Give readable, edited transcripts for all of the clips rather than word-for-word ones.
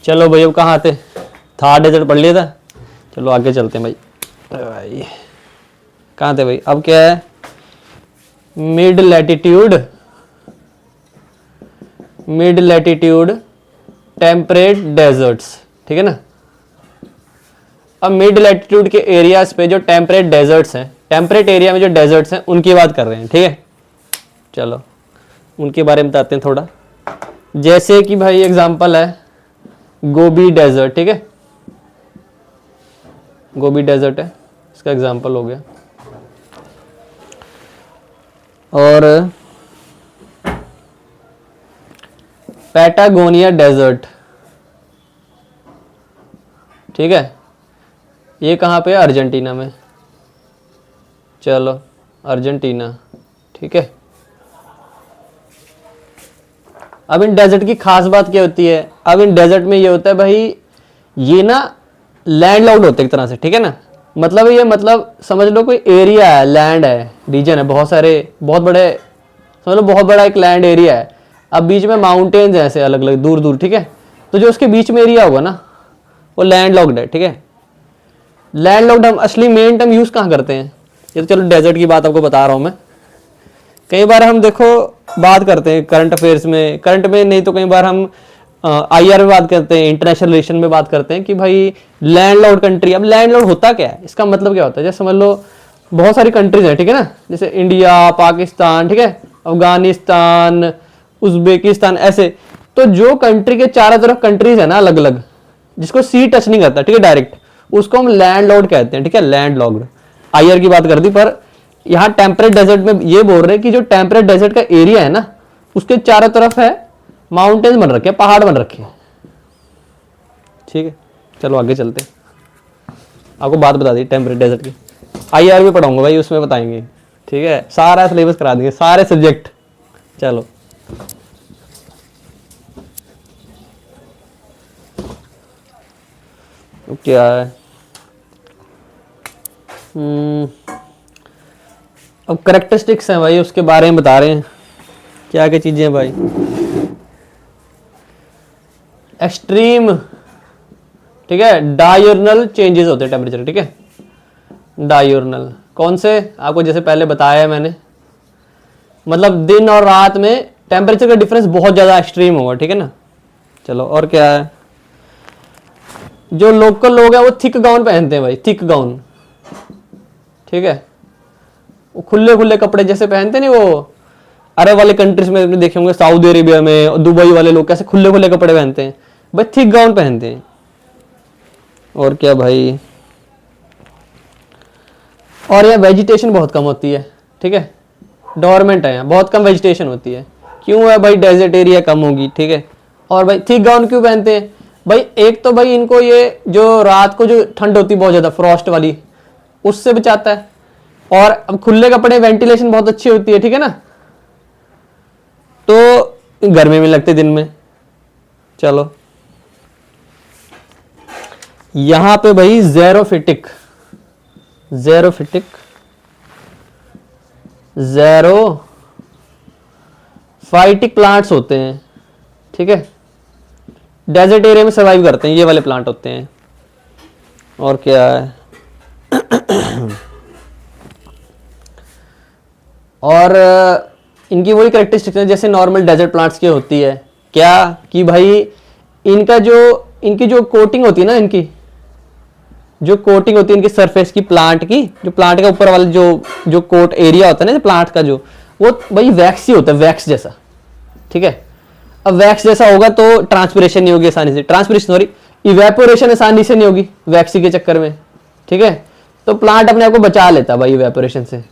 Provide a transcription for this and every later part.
चलो भाई अब कहाँ थे, था डेजर्ट पढ़ लिया था। चलो आगे चलते हैं भाई। भाई कहाँ थे भाई, अब क्या है, mid latitude, mid latitude temperate deserts, ठीक है ना। अब मिड लैटिट्यूड के एरियाज पे जो टेम्परेट डेजर्ट्स हैं, टेम्परेट एरिया में जो डेजर्ट्स हैं उनकी बात कर रहे हैं, ठीक है। चलो उनके बारे में बताते हैं थोड़ा। जैसे कि भाई एग्जांपल है गोबी डेजर्ट, ठीक है, गोबी डेजर्ट है, इसका एग्जांपल हो गया। और पैटागोनिया डेजर्ट, ठीक है, ये कहाँ पे है, अर्जेंटीना में। चलो अर्जेंटीना, ठीक है। अब इन डेजर्ट की खास बात क्या होती है, अब इन डेजर्ट में ये होता है भाई, ये ना लैंड लॉक्ड होते हैं एक तरह से, ठीक है ना। मतलब ये, मतलब समझ लो कोई एरिया है, लैंड है, रीजन है, बहुत सारे, बहुत बड़े, समझ लो बहुत बड़ा एक लैंड एरिया है। अब बीच में माउंटेन्स हैं ऐसे अलग अलग दूर दूर, ठीक है। तो जो उसके बीच में एरिया होगा ना वो लैंड लॉक्ड है, ठीक है। लैंड लॉक्ड हम असली मेन टर्म यूज कहाँ करते हैं, ये तो चलो डेजर्ट की बात आपको बता रहा हूँ मैं। कई बार हम देखो बात करते हैं करंट अफेयर्स में, करंट में नहीं तो कई बार हम IR में बात करते हैं, इंटरनेशनल रिलेशन में बात करते हैं कि भाई लैंडलॉर्ड कंट्री। अब लैंडलॉर्ड होता क्या है, इसका मतलब क्या होता है, जैसे समझ लो बहुत सारी कंट्रीज हैं, ठीक है ना, जैसे इंडिया, पाकिस्तान, ठीक है, अफगानिस्तान, उज्बेकिस्तान, ऐसे। तो जो कंट्री के चारों तरफ कंट्रीज है ना अलग अलग, जिसको सी टच नहीं करता, ठीक है, डायरेक्ट, उसको हम लैंडलॉर्ड कहते हैं, ठीक है, लैंडलॉक्ड। IR की बात कर दी, पर यहाँ टेम्परेट डेजर्ट में ये बोल रहे हैं कि जो टेम्परेट डेजर्ट का एरिया है ना उसके चारों तरफ है माउंटेन्स बन रखे हैं, पहाड़ बन रखे हैं, ठीक है। चलो आगे चलते हैं, आपको बात बता दी टेम्परेट डेजर्ट की। IR भी पढ़ाऊंगा भाई, उसमें बताएंगे, ठीक है, सारा सिलेबस करा देंगे, सारे सब्जेक्ट। चलो तो क्या है, अब करेक्टरिस्टिक्स हैं भाई, उसके बारे में बता रहे हैं क्या क्या चीजें हैं भाई। एक्सट्रीम, ठीक है, डायurnal चेंजेस होते हैं टेम्परेचर, ठीक है, डायurnal कौन से, आपको जैसे पहले बताया है मैंने, मतलब दिन और रात में टेम्परेचर का डिफरेंस बहुत ज्यादा एक्सट्रीम होगा, ठीक है ना। चलो और क्या है, जो लोकल लोग हैं वो थिक गाउन पहनते हैं भाई, थिक गाउन, ठीक है, वो खुले खुले कपड़े जैसे पहनते नहीं, वो अरब वाले कंट्रीज में आपने देखे होंगे, सऊदी अरेबिया में और दुबई वाले लोग कैसे खुले खुले कपड़े पहनते हैं भाई, थिक गाउन पहनते हैं। और क्या भाई, और यहाँ वेजिटेशन बहुत कम होती है, ठीक है, डोरमेंट है यहाँ, बहुत कम वेजिटेशन होती है। क्यों है भाई, डेजर्ट एरिया कम होगी, ठीक है। और भाई थिक गाउन क्यों पहनते हैं भाई, एक तो भाई इनको ये जो रात को जो ठंड होती है बहुत ज्यादा फ्रॉस्ट वाली, उससे बचाता है। और अब खुले कपड़े, वेंटिलेशन बहुत अच्छी होती है, ठीक है ना, तो गर्मी में लगते दिन में। चलो यहां पे भाई ज़ेरोफिटिक, ज़ेरोफिटिक, ज़ेरोफाइटिक प्लांट्स होते हैं, ठीक है, डेजर्ट एरिया में सर्वाइव करते हैं, ये वाले प्लांट होते हैं। और क्या है और इनकी वही करेक्टरिस्टिक्स है जैसे नॉर्मल डेजर्ट प्लांट्स की होती है, क्या कि भाई इनका जो, इनकी जो कोटिंग होती है ना, इनकी जो कोटिंग होती है इनकी सरफेस की, प्लांट की, जो प्लांट का ऊपर वाला जो कोट एरिया होता है ना प्लांट का, जो वो भाई वैक्स ही होता है, वैक्स जैसा, ठीक है। अब वैक्स जैसा होगा तो ट्रांसपिरेशन नहीं होगी आसानी से, ट्रांसपिरेशन सॉरी, इवेपोरेशन आसानी से नहीं होगी वैक्सी के चक्कर में, ठीक है। तो प्लांट अपने आप को बचा लेता भाई इवेपोरेशन से,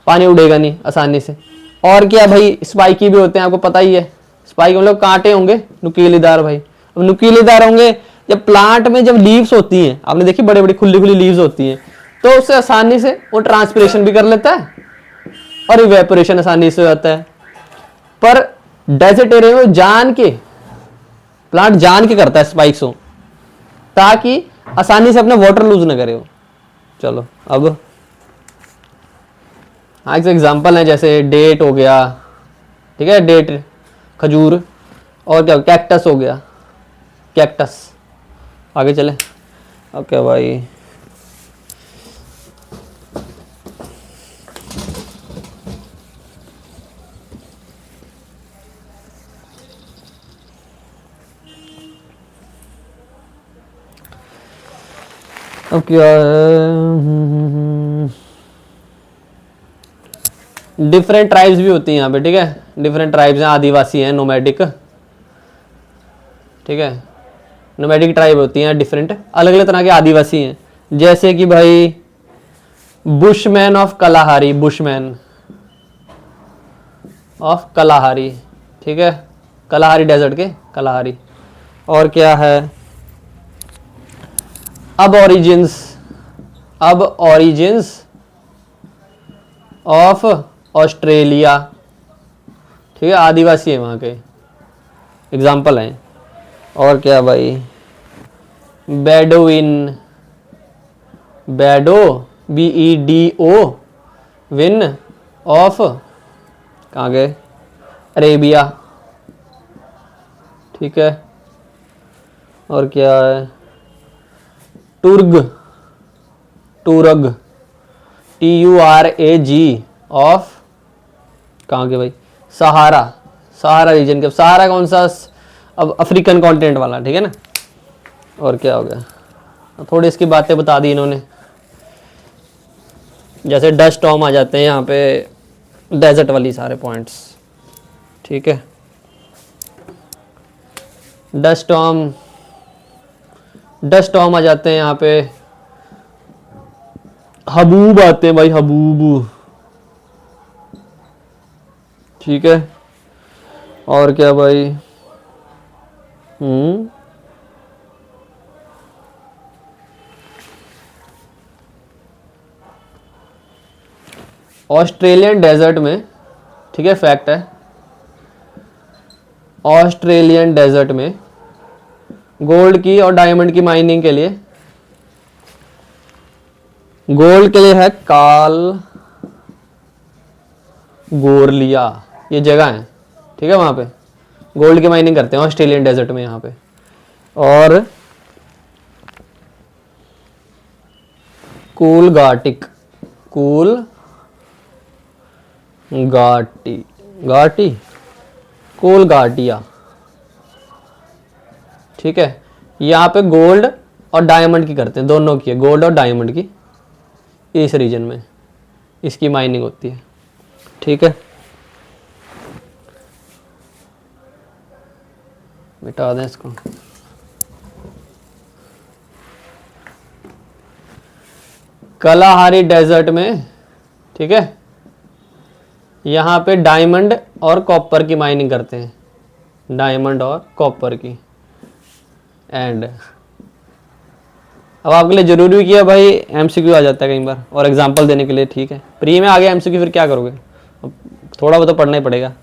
पानी उड़ेगा नहीं आसानी से। और क्या भाई, स्पाइकी भी होते हैं, आपको पता ही है, स्पाइक मतलब कांटे होंगे नुकीलेदार भाई। अब नुकीलेदार होंगे, जब प्लांट में जब लीव्स होती हैं, आपने देखी बड़े बड़ी खुली खुली लीव्स होती हैं, तो उससे आसानी से वो ट्रांसपिरेशन भी कर लेता है और इवेपोरेशन आसानी से हो जाता है। पर डेजर्ट एरिया में जान के, प्लांट जान के करता है स्पाइक्स हो, ताकि आसानी से अपना वाटर लूज ना करे हो। चलो अब एक एग्जांपल है, जैसे डेट हो गया, ठीक है, डेट, खजूर, और क्या कैक्टस हो गया, कैक्टस। आगे चले। ओके भाई, अब क्या है, डिफरेंट ट्राइब्स भी होती हैं यहाँ पे, ठीक है। डिफरेंट ट्राइब्स हैं, आदिवासी हैं, नोमैडिक, ठीक है। नोमैडिक ट्राइब होती हैं डिफरेंट, अलग अलग तरह के आदिवासी हैं। जैसे कि भाई बुशमैन ऑफ कलाहारी, बुशमैन ऑफ कलाहारी, ठीक है, कलाहारी डेजर्ट के कलाहारी। और क्या है, अब ओरिजिन्स, अब ओरिजिन्स ऑफ ऑस्ट्रेलिया, ठीक है, आदिवासी है वहाँ के, एग्जाम्पल हैं। और क्या भाई, बेडोविन, बेडो BEDO विन ऑफ, कहाँ गए, अरेबिया, ठीक है। और क्या है, टुर्ग, टूरग TURAG ऑफ, कहाँ के भाई, सहारा, सहारा रीजन के, सहारा कौन सा, अब अफ्रीकन कॉन्टिनेंट वाला, ठीक है ना। और क्या हो गया, थोड़ी इसकी बातें बता दी इन्होंने। जैसे डस्ट स्टॉर्म आ जाते हैं यहाँ पे, डेजर्ट वाली सारे पॉइंट्स, ठीक है। डस्ट स्टॉर्म, डस्ट स्टॉर्म आ जाते हैं यहाँ पे, हबूब आते हैं भाई, हबूब, ठीक है। और क्या भाई, ऑस्ट्रेलियन डेजर्ट में, ठीक है, फैक्ट है, ऑस्ट्रेलियन डेजर्ट में गोल्ड की और डायमंड की माइनिंग के लिए, गोल्ड के लिए है काल गोरलिया, ये जगह है, ठीक है, वहां पे गोल्ड की माइनिंग करते हैं ऑस्ट्रेलियन डेजर्ट में यहाँ पे। और कूल गाटिक, कूल घाटी, घाटी, कूल घाटिया, ठीक है। यहाँ पे गोल्ड और डायमंड की करते हैं, दोनों की है, गोल्ड और डायमंड की, इस रीजन में इसकी माइनिंग होती है, ठीक है। मिटा दें इसको। कलाहारी डेजर्ट में, ठीक है, यहाँ पे डायमंड और कॉपर की माइनिंग करते हैं, डायमंड और कॉपर की। एंड अब आपके लिए जरूरी भी किया भाई, MCQ आ जाता है कई बार, और एग्जांपल देने के लिए, ठीक है। प्री में आ गया MCQ, फिर क्या करोगे, अब थोड़ा बहुत तो पढ़ना ही पड़ेगा।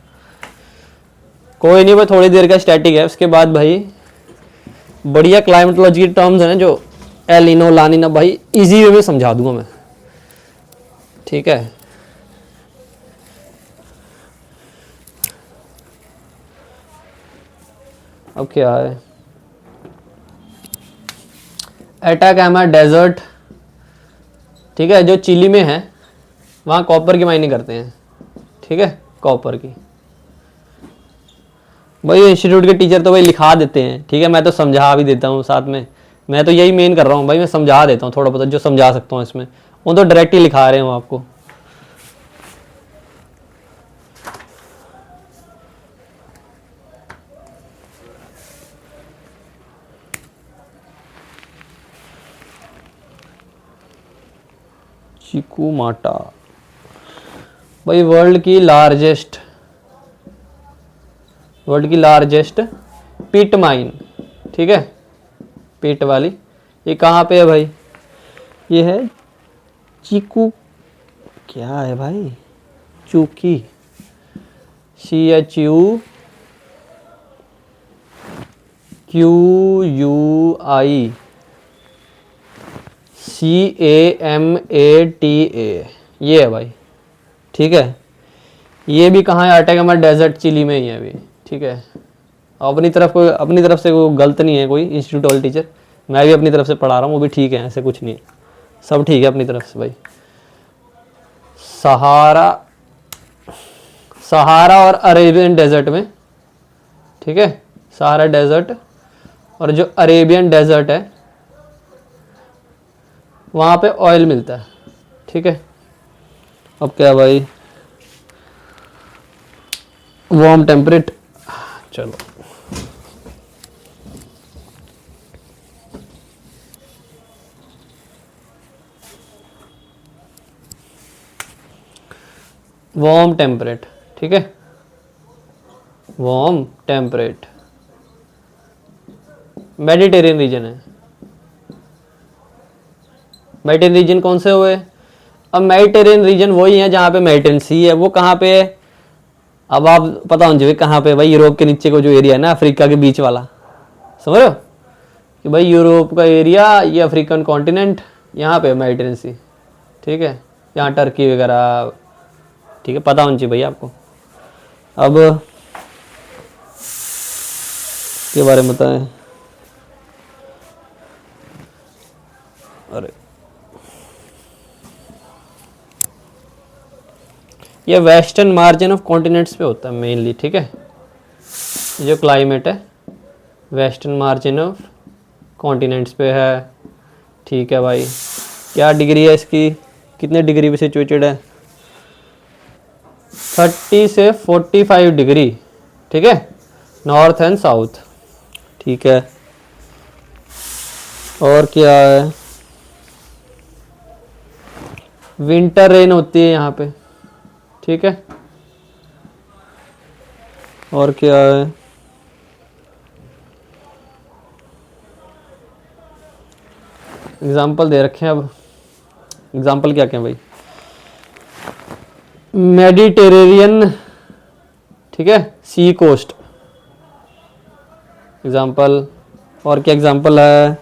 कोई नहीं भाई, थोड़ी देर का स्टैटिक है, उसके बाद भाई बढ़िया क्लाइमेटोलॉजी की टर्म्स है ना, जो एलिनो लानिना, भाई इजी वे में समझा दूंगा मैं, ठीक है। अब क्या है, एटाकामा डेजर्ट, ठीक है, जो चिली में है, वहाँ कॉपर की माइनिंग करते हैं, ठीक है, कॉपर की। भाई इंस्टीट्यूट के टीचर तो भाई लिखा देते हैं, ठीक है, मैं तो समझा भी देता हूँ साथ में, मैं तो यही मेन कर रहा हूँ भाई, मैं समझा देता हूँ थोड़ा बहुत जो समझा सकता हूँ इसमें, वो तो डायरेक्ट ही लिखा रहे हूँ आपको। चिकू माटा भाई, वर्ल्ड की लार्जेस्ट पिट माइन, ठीक है, पिट वाली, ये कहाँ पे है भाई, ये है चीकू, क्या है भाई, चूकी, CHUQUICAMATA, ये है भाई, ठीक है। ये भी कहाँ है, अटाकामा डेजर्ट चिली में ही है अभी, ठीक है। अपनी तरफ से वो गलत नहीं है कोई इंस्टीट्यूट वाले टीचर, मैं भी अपनी तरफ से पढ़ा रहा हूँ, वो भी ठीक है, ऐसे कुछ नहीं है, सब ठीक है अपनी तरफ से भाई। सहारा और अरेबियन डेजर्ट में, ठीक है, सहारा डेजर्ट और जो अरेबियन डेजर्ट है वहाँ पे ऑयल मिलता है, ठीक है। अब क्या भाई, वार्म टेम्परेट, चलो वार्म टेम्परेट, ठीक है, वार्म टेम्परेट मेडिटेरियन रीजन है। मेडिटेरियन रीजन कौन से हुए? अब मेडिटेरियन रीजन वही है जहाँ पे मेडिटेरियन सी है, वो कहाँ पे है? अब आप पता होना चाहिए कहाँ पे भाई, यूरोप के नीचे को जो एरिया है ना, अफ्रीका के बीच वाला, समझ रहे हो कि भाई यूरोप का एरिया, ये अफ्रीकन कॉन्टिनेंट, यहाँ पे मेडिटेरियन सी, ठीक है, यहाँ टर्की वगैरह, ठीक है, पता होना चाहिए भाई आपको। अब के बारे में बताएं, अरे ये वेस्टर्न मार्जिन ऑफ कॉन्टिनेंट्स पे होता है मेनली, ठीक है, जो क्लाइमेट है वेस्टर्न मार्जिन ऑफ कॉन्टिनेंट्स पे है, ठीक है भाई। क्या डिग्री है इसकी, कितने डिग्री पे सिचुएटेड है? 30 से 45 डिग्री, ठीक है, नॉर्थ एंड साउथ, ठीक है। और क्या है, विंटर रेन होती है यहाँ पे, ठीक है। और क्या है, एग्जाम्पल दे रखे हैं, अब एग्जाम्पल क्या क्या भाई, मेडिटेरेनियन, ठीक है, सी कोस्ट एग्जाम्पल। और क्या एग्जाम्पल है,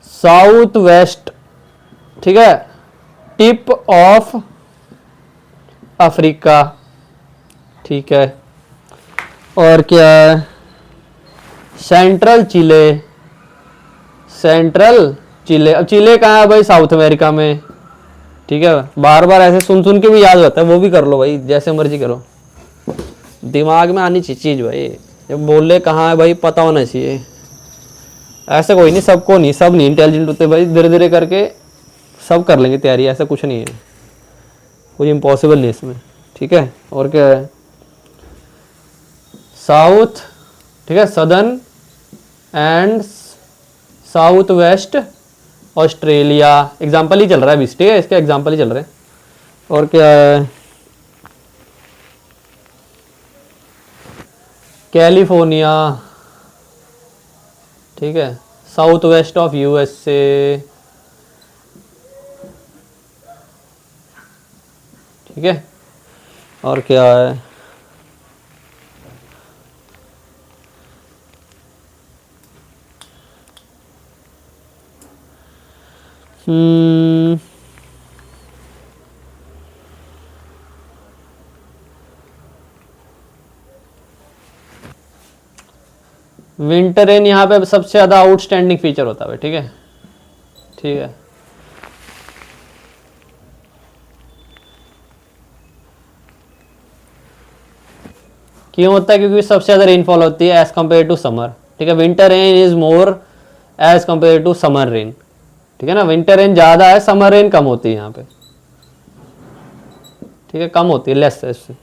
साउथ वेस्ट, ठीक है, टिप ऑफ अफ्रीका, ठीक है। और क्या है, सेंट्रल चिले, सेंट्रल चिले, अब चिले कहाँ है भाई? साउथ अमेरिका में, ठीक है। बार बार ऐसे सुन सुन के भी याद होता है, वो भी कर लो भाई, जैसे मर्जी करो, दिमाग में आनी चाहिए चीज़ भाई, जब बोले कहाँ है भाई पता होना चाहिए। ऐसे कोई नहीं, सबको नहीं, सब नहीं इंटेलिजेंट होते भाई, धीरे धीरे करके सब कर लेंगे तैयारी, ऐसा कुछ नहीं है, कुछ इम्पॉसिबल नहीं इसमें, ठीक है। और क्या है, साउथ, ठीक है, southern and south west Australia, example ही चल रहा है अभी, ठीक है, इसके एग्जाम्पल ही चल रहे हैं। और क्या है, कैलिफोर्निया, ठीक है, साउथ वेस्ट ऑफ यूएसए, ठीक है। और क्या है, विंटर रेन यहाँ पे सबसे ज़्यादा आउटस्टैंडिंग फीचर होता है, ठीक है, ठीक है। क्यों होता है? क्योंकि सबसे ज़्यादा रेनफॉल होती है एज कम्पेयर टू समर, ठीक है। Winter rain is more as compare to summer rain, ठीक है ना। विंटर रेन ज़्यादा है, समर रेन कम होती है यहाँ पे, ठीक है, कम होती है, लेस है इससे,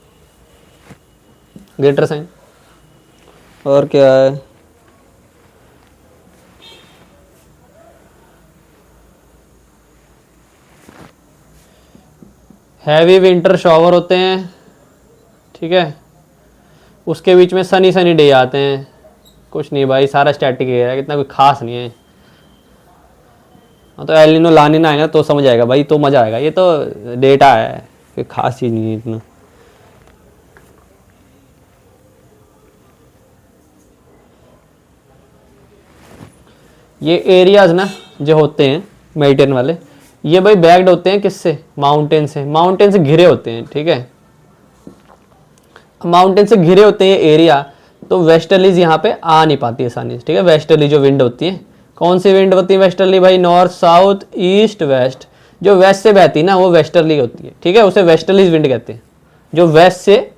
ग्रेटर साइन। और क्या है, हैवी विंटर शॉवर होते हैं, ठीक है, उसके बीच में सनी सनी डे आते हैं, कुछ नहीं भाई, सारा स्टैटिक एरिया है, इतना कोई खास नहीं है। हाँ तो एल नीनो ला नीनो आएगा तो समझ आएगा भाई, तो मज़ा आएगा, ये तो डेटा है, कोई खास चीज़ नहीं है इतना। ये एरियाज ना जो होते हैं मेडिटेरियन वाले, ये भाई बैग्ड होते हैं किससे? माउंटेन से, माउंटेन से घिरे होते हैं, ठीक है। माउंटेन से घिरे होते हैं ये एरिया, तो वेस्टर्लीज यहाँ पे आ नहीं पाती आसानी से, ठीक है। वेस्टर्ली जो विंड होती है, कौन सी विंड होती है वेस्टर्ली भाई? North, south, east, west. जो वेस्ट से बहती है ना वो वेस्टर्ली होती है, ठीक है, उसे वेस्टर्लीज विंड कहते हैं। जो वेस्ट से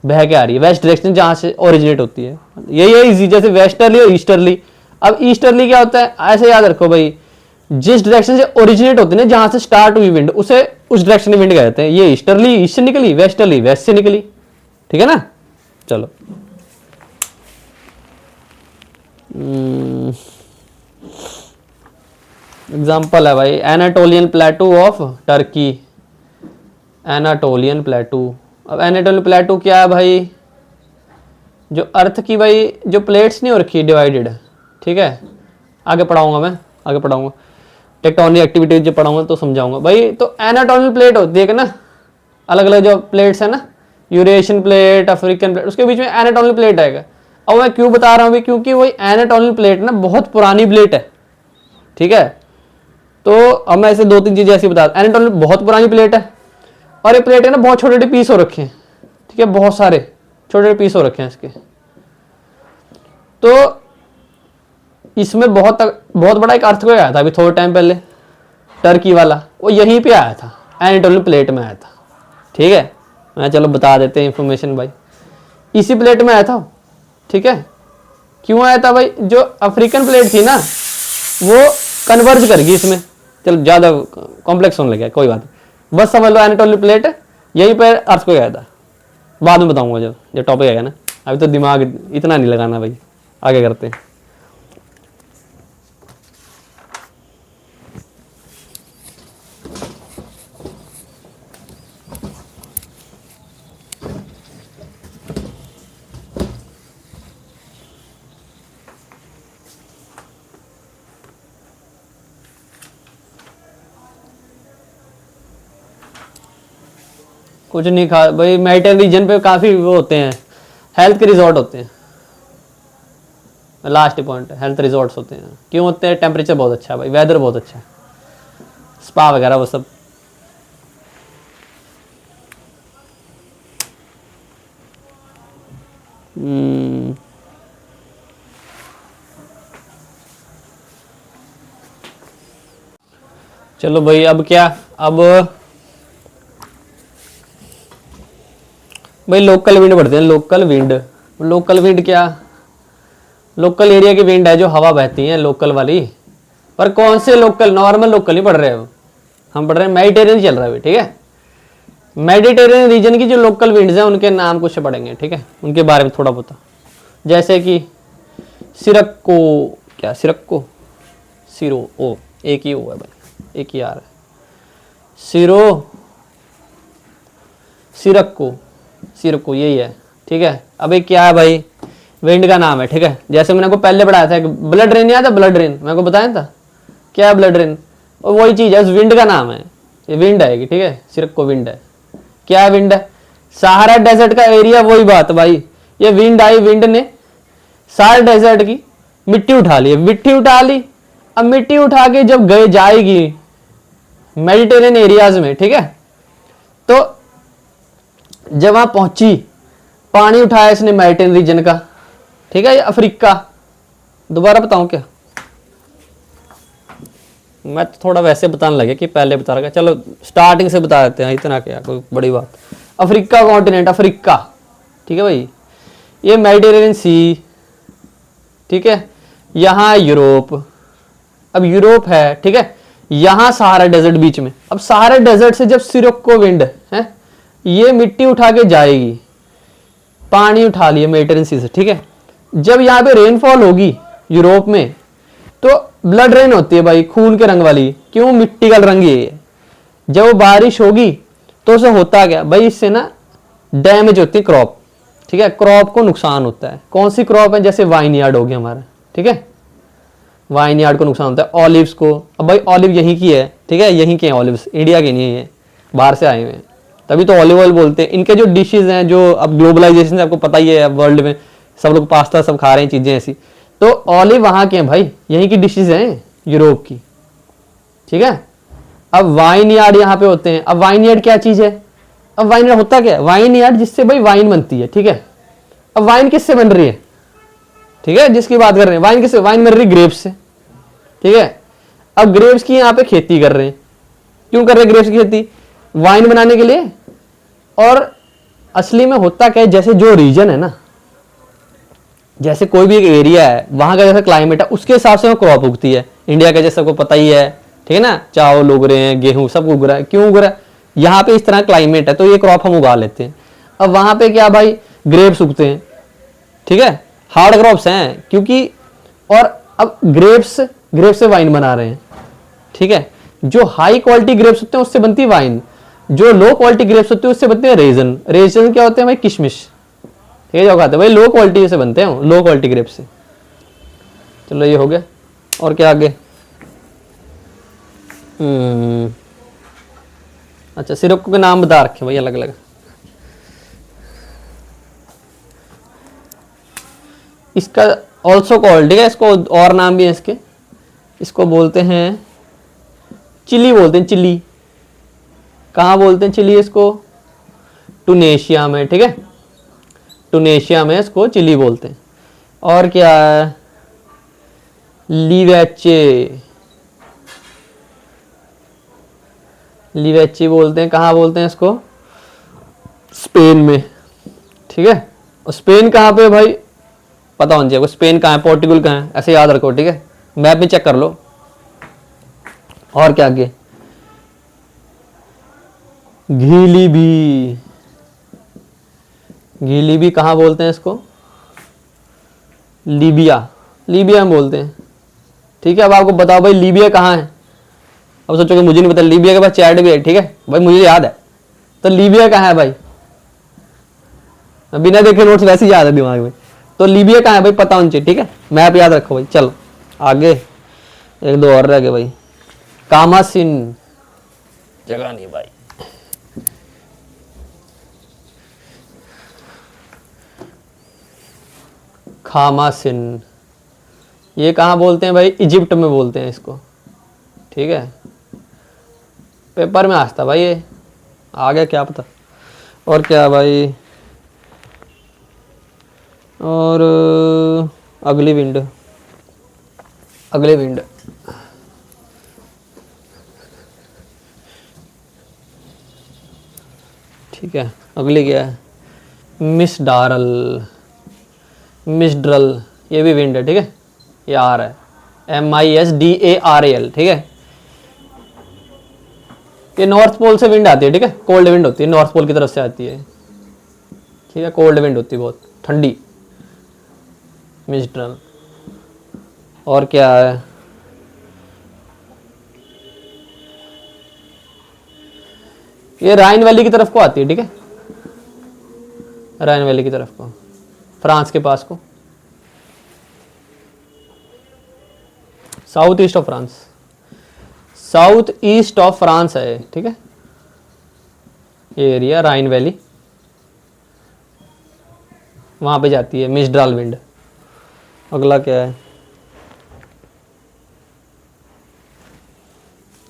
बह के आ रही है, वेस्ट डायरेक्शन जहाँ से ओरिजिनेट होती है, यही है इजी, जैसे वेस्टर्ली और ईस्टर्ली। अब ईस्टर्ली क्या होता है, ऐसे याद रखो भाई, जिस डायरेक्शन से ओरिजिनेट होती है ना, जहां से स्टार्ट हुई विंड, उसे उस डायरेक्शन में विंड कहते हैं। ये ईस्टर्ली ईस्ट से निकली, वेस्टर्ली वेस्ट से निकली, ठीक है ना। चलो एग्जाम्पल है भाई, एनाटोलियन प्लेटू ऑफ टर्की। एनाटोलियन प्लेटू, अब एनाटोलियन प्लेटू क्या है भाई? जो अर्थ की भाई जो प्लेट्स नहीं हो रखी डिवाइडेड, ठीक है, आगे पढ़ाऊंगा मैं, आगे पढ़ाऊंगा टेक्टोनिक एक्टिविटीज जो पढ़ाऊंगा तो समझाऊंगा भाई। तो एनाटोलियन प्लेट होती है ना, अलग अलग जो प्लेट्स है ना, यूरेशियन प्लेट, अफ्रीकन प्लेट, उसके बीच में एनाटोलियन प्लेट आएगा। अब मैं क्यों बता रहा हूँ भाई, क्योंकि वही एनाटोलियन प्लेट ना बहुत पुरानी प्लेट है, ठीक है। तो अब मैं ऐसे दो तीन चीजें ऐसी बता, एनाटोलियन बहुत पुरानी प्लेट है, और ये प्लेट है ना बहुत छोटे छोटे पीस हो रखे हैं, ठीक है, बहुत सारे छोटे छोटे पीस हो रखे हैं इसके। तो इसमें बहुत बड़ा एक अर्थक्वेक आया था अभी थोड़े टाइम पहले, टर्की वाला, वो यहीं पे आया था, एनाटोलियन प्लेट में आया था, ठीक है। मैं चलो बता देते हैं इंफॉर्मेशन भाई, इसी प्लेट में आया था, ठीक है। क्यों आया था भाई? जो अफ्रीकन प्लेट थी ना वो कन्वर्ज कर गई इसमें, चलो ज्यादा कॉम्प्लेक्स होने लगा, कोई बात नहीं, बस समझ लो एनाटोलियन प्लेट यहीं पर अर्थक्वेक आया था। बाद में बताऊंगा जो टॉपिक आएगा ना, अभी तो दिमाग इतना नहीं लगाना भाई, आगे करते हैं। कुछ नहीं खा भाई, मेडिटेरियन रीजन पे काफ़ी वो होते हैं, हेल्थ के रिजॉर्ट होते हैं। लास्ट पॉइंट, हेल्थ रिजॉर्ट्स होते हैं। क्यों होते हैं? टेम्परेचर बहुत अच्छा है भाई, वेदर बहुत अच्छा है, स्पा वगैरह वो सब। चलो भाई, अब क्या, अब भाई लोकल विंड पढ़ते हैं। लोकल विंड, लोकल विंड क्या? लोकल एरिया की विंड है जो हवा बहती है लोकल वाली। पर कौन से लोकल? नॉर्मल लोकल नहीं पढ़ रहे हो हम, पढ़ रहे हैं मेडिटेरियन चल रहा है, ठीक है। मेडिटेरियन रीजन की जो लोकल विंड्स हैं उनके नाम कुछ पढ़ेंगे, ठीक है, उनके बारे में थोड़ा बहुत, जैसे कि सिरक्को, क्या सिरक्को, सिरो, ओ एक ही ओ है भाई, एक ही आ रहा है, सिरो, सिरक्को, सिरको, यही है, ठीक है। अबे क्या है भाई? विंड का नाम है, ठीक है। जैसे मैंने को पहले पढ़ाया था, ब्लड रेन याद है? ब्लड रेन मैंने को बताया था, क्या है ब्लड रेन? और वही चीज है, उस विंड का नाम है, ये विंड आएगी, ठीक है, सिरको विंड है। क्या है? विंड है, सहारा डेजर्ट का एरिया, वही बात भाई, ये विंड आई, विंड ने सहारा डेजर्ट की मिट्टी उठा ली, मिट्टी उठा ली। अब मिट्टी उठा के जब गए जाएगी मेडिटेरियन एरियाज में, ठीक है, तो जब वहां पहुंची, पानी उठाया इसने मेडिटेरियन रीजन का, ठीक है, अफ्रीका। दोबारा बताऊं क्या? मैं तो थोड़ा वैसे बताने लगे कि पहले बता रहा, चलो स्टार्टिंग से बता देते हैं, इतना क्या कोई बड़ी बात। अफ्रीका कॉन्टिनेंट, अफ्रीका, ठीक है भाई, ये मेडिटेरियन सी, ठीक है, यहाँ यूरोप। अब यूरोप है, ठीक है, यहाँ सहारा डेजर्ट बीच में। अब सहारा डेजर्ट से जब सिरको विंड है, ये मिट्टी उठा के जाएगी, पानी उठा लिया मेडिटेरियन सी से, ठीक है। जब यहाँ पे रेनफॉल होगी यूरोप में, तो ब्लड रेन होती है भाई, खून के रंग वाली। क्यों? मिट्टी का रंग ये है। जब वो बारिश होगी तो उसे होता क्या भाई, इससे ना डैमेज होती है क्रॉप, ठीक है, क्रॉप को नुकसान होता है। कौन सी क्रॉप है? जैसे वाइन यार्ड हो गया हमारा, ठीक है, वाइन यार्ड को नुकसान होता है, ऑलिव्स को। अब भाई ऑलिव यहीं की है, ठीक है, यहीं के हैं ऑलिव्स, इंडिया के नहीं है, बाहर से आए हुए हैं, तभी तो ऑलिव ऑयल बोलते हैं। इनके जो डिशेज हैं, जो अब ग्लोबलाइजेशन से आपको पता ही है, अब वर्ल्ड में सब लोग पास्ता सब खा रहे हैं, चीजें ऐसी, तो ऑलिव वहां के हैं भाई, यहीं की डिशेज हैं यूरोप की, ठीक है। अब वाइन यार्ड यहाँ पे होते हैं। अब वाइन यार्ड क्या चीज है? अब वाइन यार्ड होता क्या है? वाइन यार्ड जिससे भाई वाइन बनती है, ठीक है। अब वाइन किससे बन रही है? ठीक है, जिसकी बात कर रहे हैं। वाइन किससे? वाइन मिल रही ग्रेप्स से, ठीक है। अब ग्रेप्स की यहाँ पे खेती कर रहे हैं। क्यों कर रहे हैं ग्रेप्स की खेती? वाइन बनाने के लिए। और असली में होता क्या है, जैसे जो रीजन है ना, जैसे कोई भी एक एरिया है, वहां का जैसा क्लाइमेट है, उसके हिसाब से वो क्रॉप उगती है। इंडिया का जैसे सबको पता ही है, ठीक है ना, चावल उग रहे हैं, गेहूं सब उग रहा है। क्यों उग रहा है? यहाँ पे इस तरह क्लाइमेट है, तो ये क्रॉप हम उगा लेते हैं। अब वहां पे क्या भाई, ग्रेप्स उगते हैं, ठीक है, हार्ड क्रॉप्स हैं क्योंकि। और अब ग्रेप्स से वाइन बना रहे हैं, ठीक है। जो हाई क्वालिटी ग्रेप्स होते हैं उससे बनती है वाइन, जो लो क्वालिटी ग्रेप्स होते हैं उससे बनते हैं रेजन। रेजन क्या होते हैं भाई? किशमिश, ठीक है, जो खाते हैं भाई लो क्वालिटी से बनते हैं, लो क्वालिटी ग्रेप्स से। चलो ये हो गया। और क्या आगे? अच्छा, सिरप के नाम बता रखे भाई अलग अलग। इसका ऑल्सो कॉल्ड, ठीक है, इसको और नाम भी है इसके। इसको बोलते हैं चिली, बोलते हैं चिली। कहाँ बोलते हैं चिली इसको? टूनेशिया में, ठीक है, टूनेशिया में इसको चिली बोलते हैं। और क्या है? लीवेचे, लीवेची बोलते हैं। कहाँ बोलते हैं इसको? स्पेन में, ठीक है। और स्पेन कहाँ पे है भाई? पता होना चाहिए। स्पेन कहाँ है, पोर्टुगल कहाँ है, ऐसे याद रखो, ठीक है, मैप में चेक कर लो। और क्या आगे? घीली भी, घीली भी कहाँ बोलते हैं इसको? लीबिया, लीबिया में बोलते हैं, ठीक है। अब आपको बताओ भाई लीबिया कहाँ है? अब सोचोगे मुझे नहीं पता। लीबिया के पास चैट भी है, ठीक है भाई, मुझे याद है। तो लीबिया कहाँ है भाई? बिना देखे नोट्स वैसे ही याद है दिमाग में। तो लीबिया कहाँ है भाई? पता होना चाहिए, ठीक है, मैप याद रखो भाई। चलो आगे, एक दो और रह गए भाई। कामासिन, जगह नहीं भाई। खामासिन, ये कहाँ बोलते हैं भाई? इजिप्ट में बोलते हैं इसको, ठीक है। पेपर में आता भाई, ये आ गया क्या पता। और क्या भाई? और अगली विंड, अगली विंड, ठीक है। अगली क्या है? मिसडारल, मिसड्रल, ये भी विंड है, ठीक है, ये आर है, MISDARAL, ठीक है। ये नॉर्थ पोल से विंड आती है, ठीक है, कोल्ड विंड होती है, नॉर्थ पोल की तरफ से आती है, ठीक है, कोल्ड विंड होती है, बहुत ठंडी, मिसड्रल। और क्या है? ये राइन वैली की तरफ को आती है, ठीक है, राइन वैली की तरफ को, फ्रांस के पास को, south east of France, south east of France है, ठीक है, ये एरिया राइन वैली, वहां पे जाती है मिसड्राल विंड। अगला क्या है?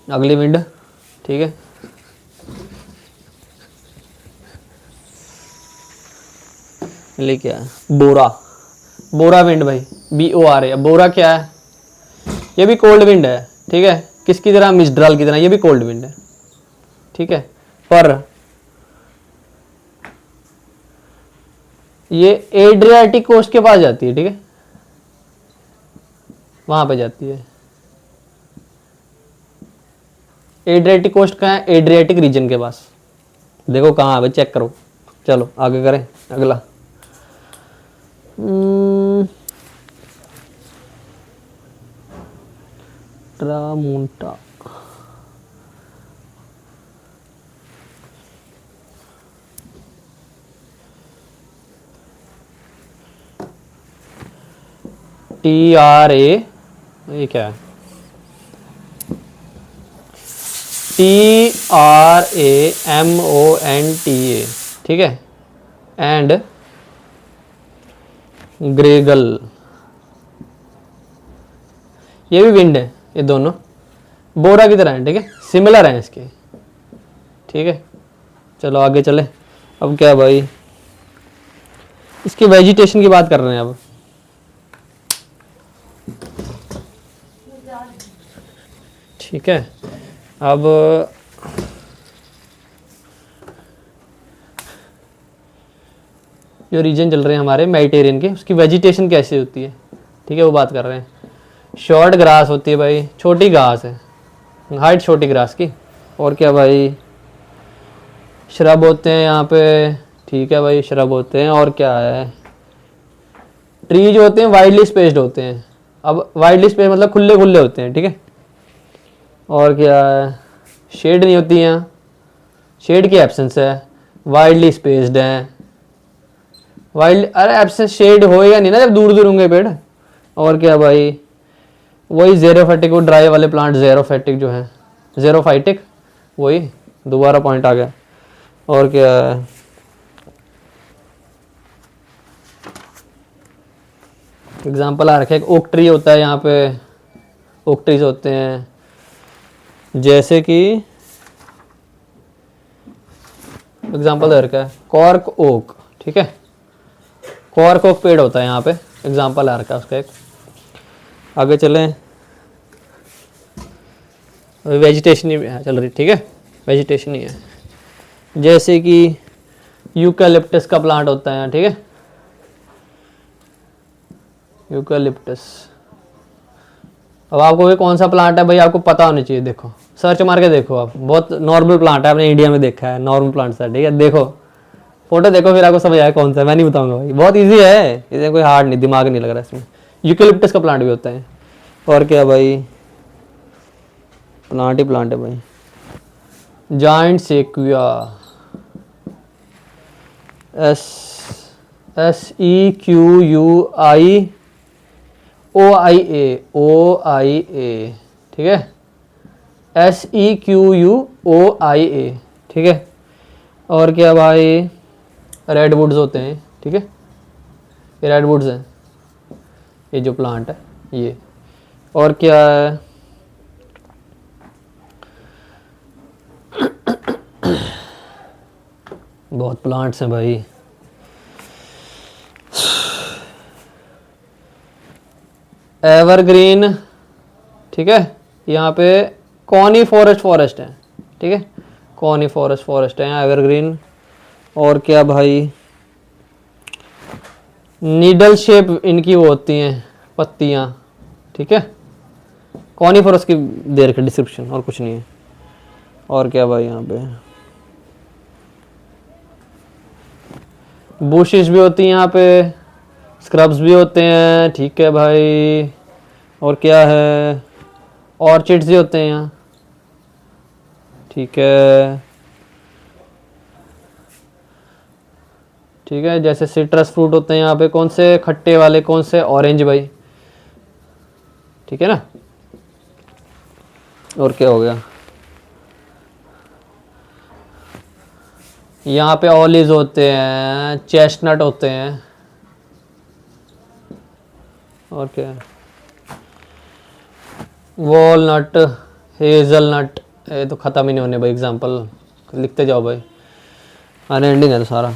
अगली विंड, ठीक है, ले क्या है? बोरा, बोरा विंड भाई, BORA। बोरा क्या है? ये भी कोल्ड विंड है, ठीक है, किसकी तरह? मिसड्राल की तरह, ये भी कोल्ड विंड है, ठीक है। पर ये एड्रियाटिक कोस्ट के पास जाती है, ठीक है, वहां पे जाती है। एड्रियाटिक कोस्ट कहाँ है? एड्रियाटिक रीजन के पास, देखो कहाँ है भाई, चेक करो। चलो आगे करें। अगला ट्रामुंटा, TRA, ये क्या है? TRAMONTA, ठीक है, एंड ग्रेगल, ये भी विंड है, ये दोनों बोरा की तरह है, ठीक है, सिमिलर है इसके, ठीक है। चलो आगे चले। अब क्या भाई? इसके वेजिटेशन की बात कर रहे हैं अब। ठीक है। अब जो रीजन चल रहे हैं हमारे मेडिटेरियन के, उसकी वेजिटेशन कैसी होती है, ठीक है, वो बात कर रहे हैं। शॉर्ट ग्रास होती है भाई, छोटी घास है, हाइट छोटी ग्रास की। और क्या भाई, श्रब होते हैं यहाँ पे, ठीक है भाई, श्रब होते हैं। और क्या है, ट्रीज होते हैं, वाइडली स्पेस्ड होते हैं। अब वाइडली स्पेस मतलब खुले खुले होते हैं, ठीक है। और क्या है, शेड नहीं होती यहाँ, शेड की एब्सेंस है, वाइडली स्पेस्ड है। वाइल्ड, अरे एब्सेंस शेड होएगा नहीं ना जब दूर दूर होंगे पेड़। और क्या भाई, वही जेरोफाइटिक, वो ड्राई वाले प्लांट जेरोफाइटिक जो है, जेरोफाइटिक, वही दोबारा पॉइंट आ गया। और क्या है, एग्जाम्पल आ रखे, एक ओक ट्री होता है यहाँ पे, ओक ट्रीज होते हैं, जैसे कि एग्जाम्पल दे रखा है कॉर्क ओक, ठीक है, कॉर्क ओक पेड़ होता है यहाँ पे, एग्जाम्पल आ रखा है उसका एक। आगे चलें, वेजिटेशन ही चल रही, ठीक है, वेजिटेशन ही है। जैसे कि यूकैलिप्टस का प्लांट होता है यहाँ, ठीक है, यूकैलिप्टस। अब आपको ये कौन सा प्लांट है भाई, आपको पता होना चाहिए। देखो सर्च मार के देखो आप, बहुत नॉर्मल प्लांट है, आपने इंडिया में देखा है, नॉर्मल प्लांट है, ठीक है। देखो फोटो देखो, फिर आपको समझ आए कौन सा है। मैं नहीं बताऊंगा भाई, बहुत इजी है, इसमें कोई हार्ड नहीं, दिमाग नहीं लग रहा इसमें। यूकैलिप्टस का प्लांट भी होता है। और क्या भाई, प्लांट ही प्लांट है भाई। जाइंट सेक्विया, SEQUIOIA, ठीक है, SEQUOIA, ठीक है। और क्या भाई, रेड वुड्स होते हैं, ठीक है, ये रेड वुड्स हैं, ये जो प्लांट है ये। और क्या है, बहुत प्लांट्स हैं भाई। एवरग्रीन, ठीक है, यहाँ पे कॉनी फॉरेस्ट है, ठीक है, कॉनी फॉरेस्ट है यहाँ, एवरग्रीन। और क्या भाई, नीडल शेप इनकी वो होती हैं पत्तियाँ, ठीक है, कॉनी फॉरेस्ट की दे रखी डिस्क्रिप्शन, और कुछ नहीं है। और क्या भाई, यहाँ पे बुशेस भी होती हैं यहाँ पे, स्क्रब्स भी होते हैं, ठीक है भाई। और क्या है, ऑर्चिड्स भी होते हैं यहाँ, ठीक है, ठीक है। जैसे सिट्रस फ्रूट होते हैं यहाँ पे, कौन से खट्टे वाले, कौन से, ऑरेंज भाई, ठीक है ना। और क्या हो गया, यहाँ पे ऑलिव्स होते हैं, चेस्टनट होते हैं। और क्या, वॉलनट, हेजलनट, ये तो ख़त्म ही नहीं होने भाई, एग्जांपल लिखते जाओ भाई, अनएंडिंग है तो सारा।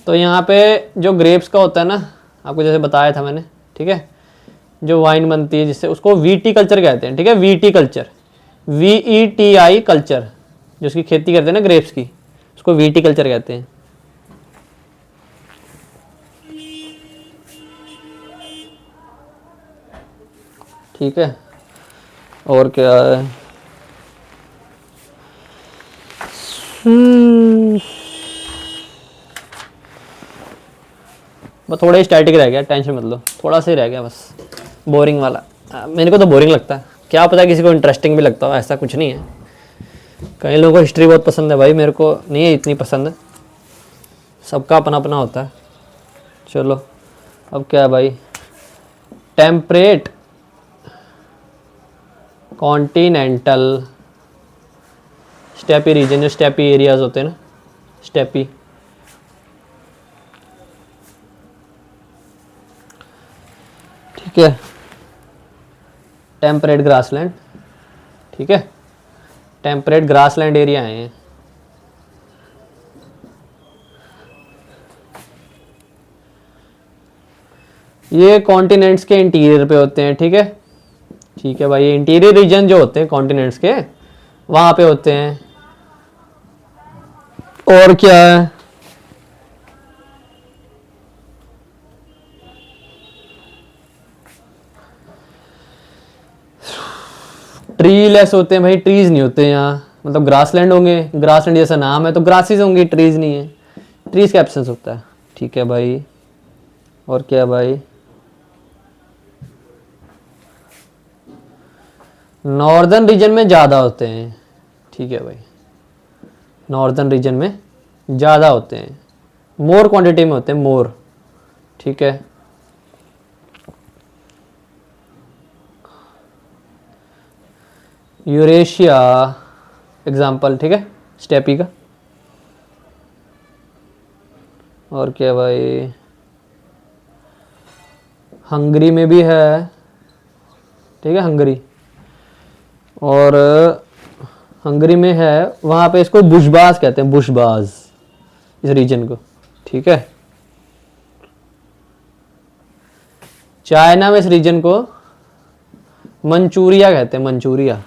तो यहाँ पे जो ग्रेप्स का होता है ना, आपको जैसे बताया था मैंने, ठीक है, जो वाइन बनती है जिससे, उसको वीटी कल्चर कहते हैं, ठीक है, वीटी कल्चर, VETI कल्चर, जो उसकी खेती करते हैं ना ग्रेप्स की, उसको वीटी कल्चर कहते हैं, ठीक है। और क्या है, बस थोड़ा ही स्टैटिक रह गया, टेंशन मत लो, थोड़ा सा ही रह गया बस, बोरिंग वाला। मेरे को तो बोरिंग लगता है, क्या पता किसी को इंटरेस्टिंग भी लगता हो, ऐसा कुछ नहीं है। कई लोगों को हिस्ट्री बहुत पसंद है भाई, मेरे को नहीं है इतनी पसंद, सबका अपना अपना होता है। चलो अब क्या है भाई, टेम्परेट, कॉन्टिनेंटल, स्टेपी रीजन, जो स्टेपी एरियाज होते हैं ना, स्टेपी, ठीक है, टेम्परेट ग्रासलैंड, ठीक है, टेम्परेट ग्रासलैंड एरिया है ये। ये कॉन्टिनेंट्स के इंटीरियर पे होते हैं, ठीक है। ठीक है भाई, ये इंटीरियर रीजन जो होते हैं कॉन्टिनेंट्स के वहां पे होते हैं। और क्या है, ट्री लेस होते हैं भाई, ट्रीज नहीं होते यहाँ, मतलब ग्रासलैंड होंगे, ग्रासलैंड जैसा नाम है तो ग्रासेस होंगी, ट्रीज नहीं है, ट्रीज का एब्सेंस होता है। ठीक है भाई, और क्या भाई, नॉर्दर्न रीजन में ज़्यादा होते हैं। ठीक है भाई, नॉर्दर्न रीजन में ज़्यादा होते हैं, मोर क्वांटिटी में होते हैं, मोर। ठीक है, यूरेशिया एग्जाम्पल, ठीक है, स्टेपी का। और क्या भाई, हंगरी में भी है, ठीक है, हंगरी, और हंगरी में है, वहाँ पे इसको बुशबाज कहते हैं, बुशबाज इस रीजन को। ठीक है, चाइना में इस रीजन को मंचूरिया कहते हैं, मंचूरिया,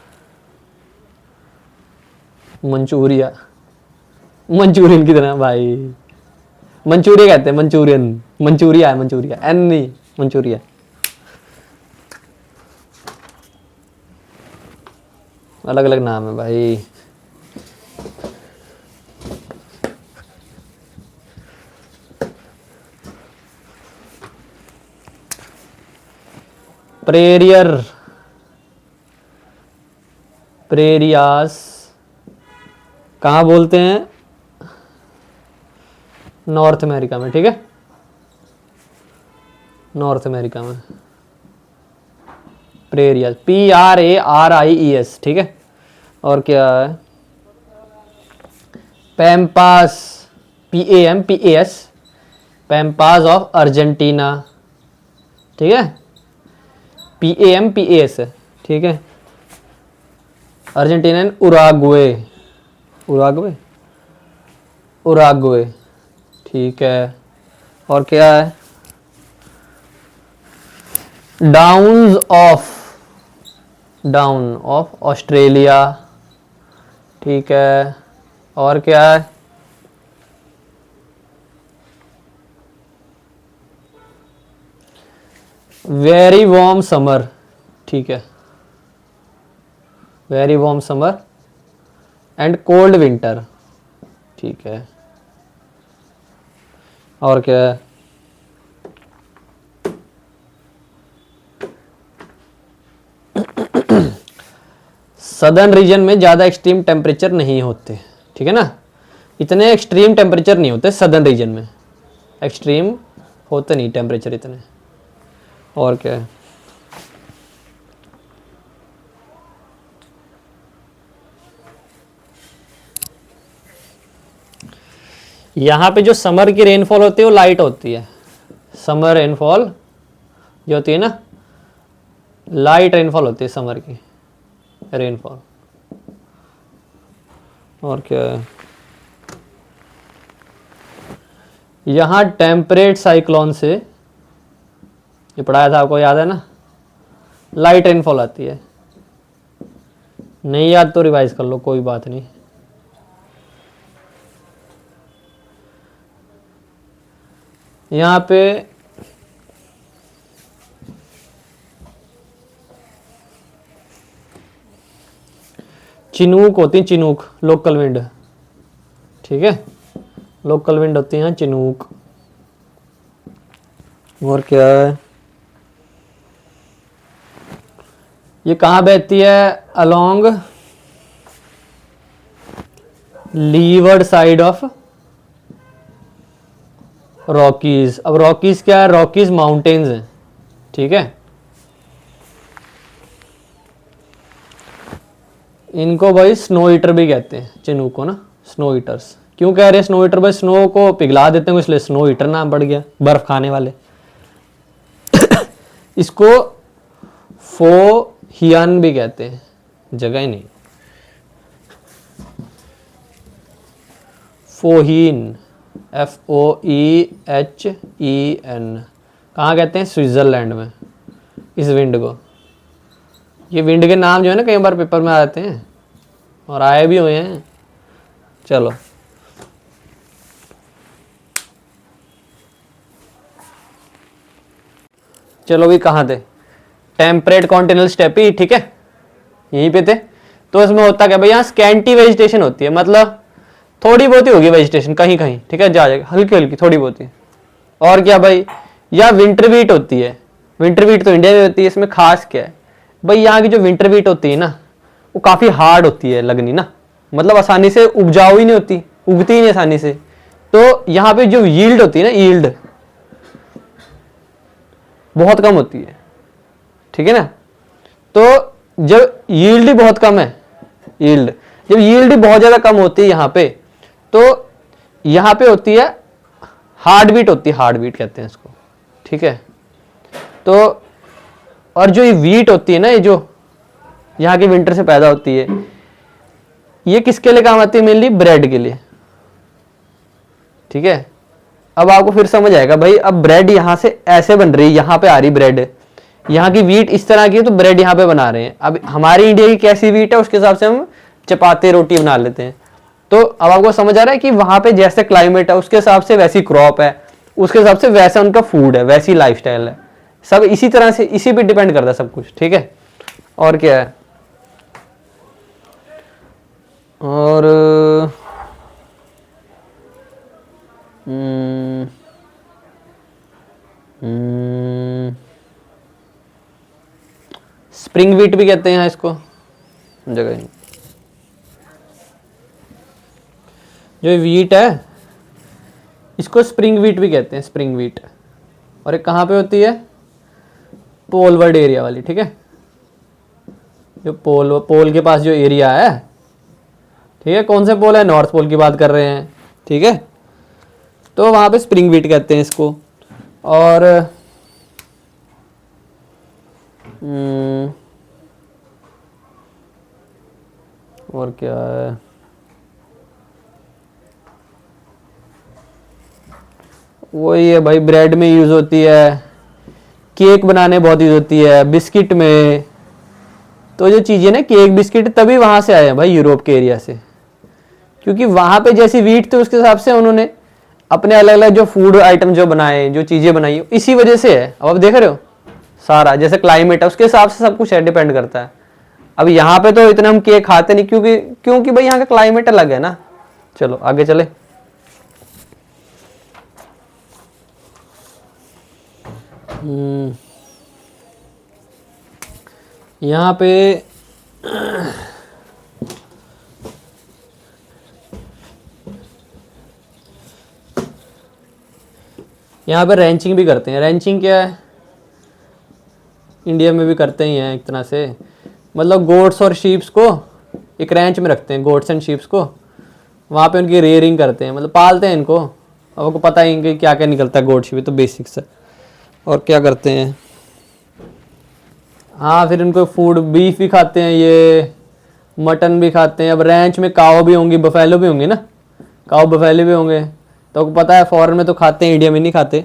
मंचूरिया, मंचूरियन की तरह भाई, मंचूरिया कहते हैं, मंचूरियन, मंचूरिया है, मंचूरिया एन नहीं, मंचूरिया। अलग अलग नाम है भाई। प्रेरियर, प्रेरियास कहाँ बोलते हैं, नॉर्थ अमेरिका में। ठीक है, नॉर्थ अमेरिका में प्रेरियास, PRARIES। ठीक है, और क्या है, पैम्पास, PAMPAS, पैम्पास ऑफ अर्जेंटीना। ठीक है, PAMPAS है। ठीक है, Argentina and Uruguay, Uruguay, Uruguay. ठीक है, और क्या है, downs of, down of Australia. ठीक है, और क्या है, वेरी वार्म समर। ठीक है, very warm summer and cold winter. ठीक है, और क्या है, सदर्न रीजन में ज़्यादा एक्सट्रीम टेम्परेचर नहीं होते। ठीक है ना, इतने एक्सट्रीम टेम्परेचर नहीं होते सदर्न रीजन में, एक्सट्रीम होते नहीं टेम्परेचर इतने। और क्या है, यहाँ पे जो समर की रेनफॉल होती है वो लाइट होती है, समर रेनफॉल जो होती है ना, लाइट रेनफॉल होती है समर की रेनफॉल। और क्या है, यहाँ टेम्परेट साइक्लोन से, ये पढ़ाया था आपको, याद है ना, लाइट रेनफॉल आती है। नहीं याद तो रिवाइज कर लो, कोई बात नहीं। यहाँ पे चिनूक होती है, चिनूक, लोकल विंड। ठीक है, लोकल विंड होती है चिनूक। और क्या है, ये कहाँ बहती है, along levered side of Rockies. अब रॉकीज क्या है, रॉकीज माउंटेन्स हैं। ठीक है, इनको भाई स्नो ईटर भी कहते हैं, चिनूक को ना, स्नो ईटर्स। क्यों कह रहे हैं स्नो ईटर, भाई स्नो को पिघला देते हैं इसलिए स्नो ईटर नाम पड़ गया, बर्फ खाने वाले। इसको फोहियन भी कहते हैं, जगह ही नहीं, फोहीन, FOEHEN, कहाँ कहते हैं? स्विट्जरलैंड में इस विंड को। ये विंड के नाम जो है ना कई बार पेपर में आते हैं और आए भी हुए हैं। चलो चलो भी कहाँ थे? टेम्परेट कॉन्टिनेंटल स्टेपी, ठीक है, यहीं पे थे। तो इसमें होता क्या भाई, यहाँ स्कैंटी वेजिटेशन होती है, मतलब थोड़ी बहुत ही होगी वेजिटेशन कहीं कहीं, ठीक है, जा जाएगा, हल्की हल्की थोड़ी बहुत ही। और क्या भाई, या विंटर वीट होती है। विंटर वीट तो इंडिया में होती है, इसमें खास क्या है भाई, यहाँ की जो विंटर वीट होती है ना वो काफ़ी हार्ड होती है लगनी ना, मतलब आसानी से उपजाऊ ही नहीं होती, उगती ही नहीं आसानी से। तो यहाँ पे जो यील्ड होती है ना, यील्ड बहुत कम होती है, ठीक है ना। तो जब यील्ड ही बहुत कम है, यील्ड जब यील्ड बहुत ज़्यादा कम होती है यहाँ पे, तो यहाँ पे होती है हार्ड बीट होती है, हार्ड बीट कहते हैं इसको, ठीक है। तो और जो ये वीट होती है ना, ये जो यहाँ की विंटर से पैदा होती है, ये किसके लिए काम आती है? मेनली ब्रेड के लिए, ठीक है। अब आपको फिर समझ आएगा भाई, अब ब्रेड यहाँ से ऐसे बन रही है, यहाँ पे आ रही ब्रेड, यहाँ की वीट इस तरह की है तो ब्रेड यहाँ पे बना रहे हैं। अब हमारी इंडिया की कैसी वीट है उसके हिसाब से हम चपाती रोटी बना लेते हैं। तो अब आपको समझ आ रहा है कि वहाँ पे जैसे क्लाइमेट है उसके हिसाब से वैसी क्रॉप है, उसके हिसाब से वैसा उनका फूड है, वैसी लाइफस्टाइल है, सब इसी तरह से इसी पे डिपेंड करता है सब कुछ, ठीक है। और क्या है, और स्प्रिंग वीट भी कहते हैं इसको, जगह नहीं। जो वीट है इसको स्प्रिंग वीट भी कहते हैं, स्प्रिंग वीट। और एक कहाँ पे होती है? पोलवर्ड एरिया वाली, ठीक है, जो पोल के पास जो एरिया है, ठीक है, कौन से पोल है? नॉर्थ पोल की बात कर रहे हैं, ठीक है। तो वहाँ पे स्प्रिंग वीट कहते हैं इसको। और और क्या है, वही है भाई, ब्रेड में यूज़ होती है, केक बनाने बहुत यूज़ होती है, बिस्किट में। तो जो चीज़ें ना केक बिस्किट तभी वहाँ से आए हैं भाई, यूरोप के एरिया से, क्योंकि वहाँ पे जैसी वीट थी उसके हिसाब से उन्होंने अपने अलग अलग जो फूड आइटम जो बनाए, जो चीज़ें बनाई, इसी वजह से है। अब आप देख रहे हो सारा जैसे क्लाइमेट है उसके हिसाब से सब कुछ है, डिपेंड करता है। अब यहाँ पे तो इतना हम केक खाते नहीं, क्योंकि भाई यहाँ का क्लाइमेट अलग है ना। चलो आगे चले। यहाँ पे यहाँ पे रैंचिंग भी करते हैं। रैंचिंग क्या है? इंडिया में भी करते ही हैं एक तरह से, मतलब गोट्स और शीप्स को एक रैंच में रखते हैं, गोट्स एंड शीप्स को, वहाँ पे उनकी रेयरिंग करते हैं, मतलब पालते हैं इनको। अब आपको पता ही कि क्या क्या निकलता है गोट शीप, तो बेसिक्स है। और क्या करते हैं, हाँ फिर इनको फूड, बीफ भी खाते हैं ये, मटन भी खाते हैं। अब रैंच में काऊ भी होंगी, बफेलो भी होंगी ना, काऊ बफेलो भी होंगे। तो आपको पता है फॉरेन में तो खाते हैं, इंडिया में नहीं खाते।